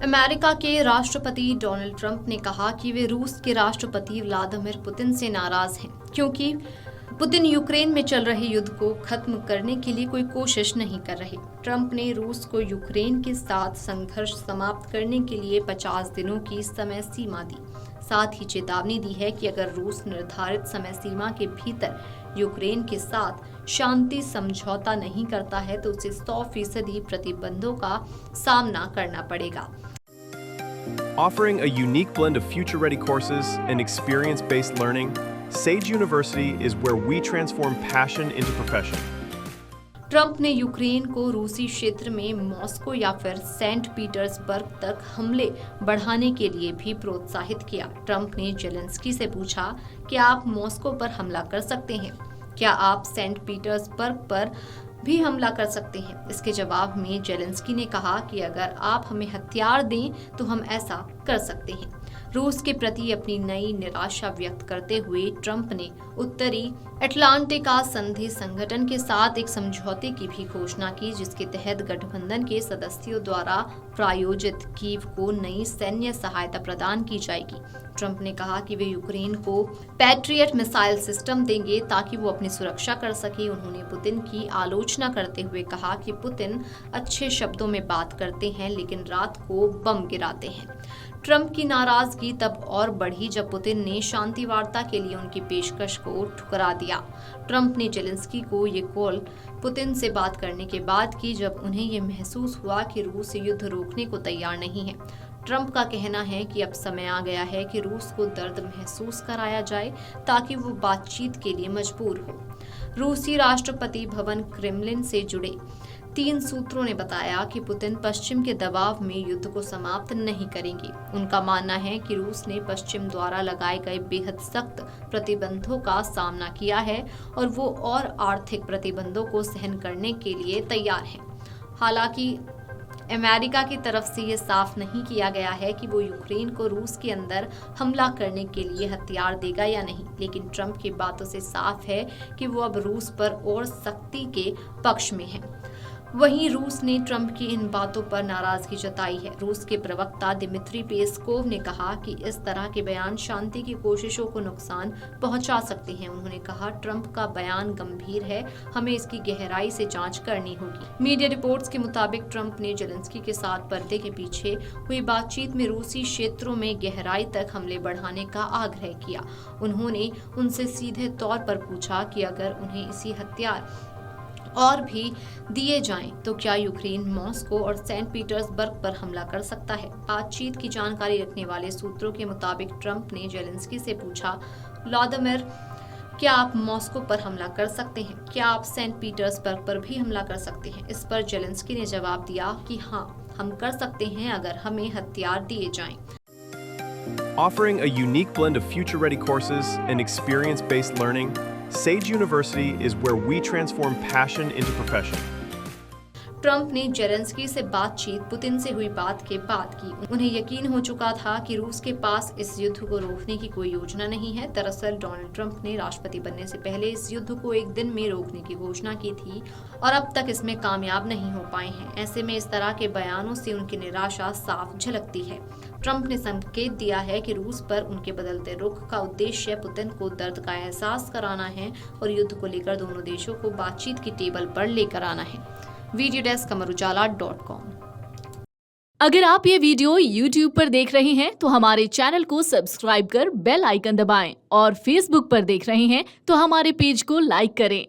America के राष्ट्रपति Donald Trump ने कहा कि वे रूस के राष्ट्रपति व्लादिमीर पुतिन से नाराज हैं क्योंकि पुतिन यूक्रेन में चल रहे युद्ध को खत्म करने के लिए कोई कोशिश नहीं कर रहे। ट्रंप ने रूस को यूक्रेन के साथ संघर्ष समाप्त करने के लिए 50 दिनों की समय सीमा दी। साथ ही चेतावनी दी है कि अगर रूस निर्धारित समय सीमा के भीतर यूक्रेन के साथ शांति समझौता नहीं करता है तो उसे 100% प्रतिबंधों का सामना करना पड़ेगा। Offering a unique blend of future-ready courses and experience-based learning, Sage University is where we transform passion into profession. Trump ने यूक्रेन को रूसी क्षेत्र में मॉस्को या फिर सेंट पीटर्सबर्ग तक हमले बढ़ाने के लिए भी प्रोत्साहित किया। ट्रंप ने जेलेंस्की से पूछा कि आप मॉस्को पर हमला कर सकते हैं, क्या आप सेंट पीटर्सबर्ग पर भी हमला कर सकते हैं। इसके जवाब में जेलेंस्की ने कहा कि अगर आप हमें हथियार दें तो हम ऐसा कर सकते हैं। रूस के प्रति अपनी नई निराशा व्यक्त करते हुए ट्रंप ने उत्तरी अटलांटिका संधि संगठन के साथ एक समझौते की भी घोषणा की जिसके तहत गठबंधन के सदस्यों द्वारा प्रायोजित कीव को नई सैन्य सहायता प्रदान की जाएगी। ट्रंप ने कहा कि वे यूक्रेन को पैट्रियट मिसाइल सिस्टम देंगे ताकि वो अपनी सुरक्षा कर सके। उन्होंने पुतिन की आलोचना करते हुए कहा कि पुतिन अच्छे शब्दों में बात करते हैं लेकिन रात को बम गिराते हैं। ट्रंप की नाराजगी तब और बढ़ी जब पुतिन ने शांति वार्ता के लिए उनकी पेशकश को ठुकरा दिया। ट्रंप ने जेलेंस्की को ये कॉल पुतिन से बात करने के बाद की जब उन्हें ये महसूस हुआ कि रूस युद्ध रोकने को तैयार नहीं है। ट्रंप का कहना है कि अब समय आ गया है कि रूस को दर्द महसूस कराया जाए ताकि वो बातचीत के लिए मजबूर हो। रूसी राष्ट्रपति भवन क्रेमलिन से जुड़े 3 सूत्रों ने बताया कि पुतिन पश्चिम के दबाव में युद्ध को समाप्त नहीं करेंगे। उनका मानना है कि रूस ने पश्चिम द्वारा लगाए गए बेहद सख्त प्रतिबंधों का सामना किया है और वो और आर्थिक प्रतिबंधों को सहन करने के लिए तैयार हैं। हालांकि अमेरिका की तरफ से ये साफ नहीं किया गया है कि वो यूक्रेन को रूस के अंदर हमला करने के लिए हथियार देगा या नहीं, लेकिन ट्रंप की बातों से साफ है कि वो अब रूस पर और सख्ती के पक्ष में है। वहीं रूस ने ट्रंप की इन बातों पर नाराजगी जताई है। रूस के प्रवक्ता दिमित्री पेस्कोव ने कहा कि इस तरह के बयान शांति की कोशिशों को नुकसान पहुंचा सकते हैं। उन्होंने कहा, ट्रंप का बयान गंभीर है, हमें इसकी गहराई से जांच करनी होगी। मीडिया रिपोर्ट्स के मुताबिक ट्रंप ने जेलेंस्की के साथ पर्दे के पीछे हुई बातचीत में रूसी क्षेत्रों में गहराई तक हमले बढ़ाने का आग्रह किया। उन्होंने उनसे सीधे तौर पर पूछा कि अगर उन्हें इसी हथियार और भी दिए जाएं तो क्या यूक्रेन मॉस्को और सेंट पीटर्सबर्ग पर हमला कर सकता है। बातचीत की जानकारी रखने वाले सूत्रों के मुताबिक ट्रंप ने जेलेंस्की से पूछा, व्लादिमीर, क्या आप मॉस्को पर हमला कर सकते हैं? क्या आप सेंट पीटर्सबर्ग पर भी हमला कर सकते हैं? इस पर जेलेंस्की ने जवाब दिया कि हाँ, हम कर सकते हैं अगर हमें हथियार दिए जाएं। Offering a unique blend of future-ready courses and experience-based learning, Sage University is where we transform passion into profession. Trump ने जेलेंस्की से बातचीत पुतिन से हुई बात के बाद की। उन्हें यकीन हो चुका था कि रूस के पास इस युद्ध को रोकने की कोई योजना नहीं है। दरअसल डोनाल्ड ट्रंप ने राष्ट्रपति बनने से पहले इस युद्ध को एक दिन में रोकने की घोषणा की थी और अब तक इसमें कामयाब नहीं हो पाए हैं। ऐसे में इस तरह के बयानों से उनकी निराशा साफ झलकती है। ट्रंप ने संकेत दिया है कि रूस पर उनके बदलते रुख का उद्देश्य पुतिन को दर्द का एहसास कराना है और युद्ध को लेकर दोनों देशों को बातचीत की टेबल पर लेकर आना है। Video desk amarujala.com। अगर आप ये वीडियो YouTube पर देख रहे हैं तो हमारे चैनल को सब्सक्राइब कर बेल आइकन दबाएं और Facebook पर देख रहे हैं तो हमारे पेज को लाइक करें।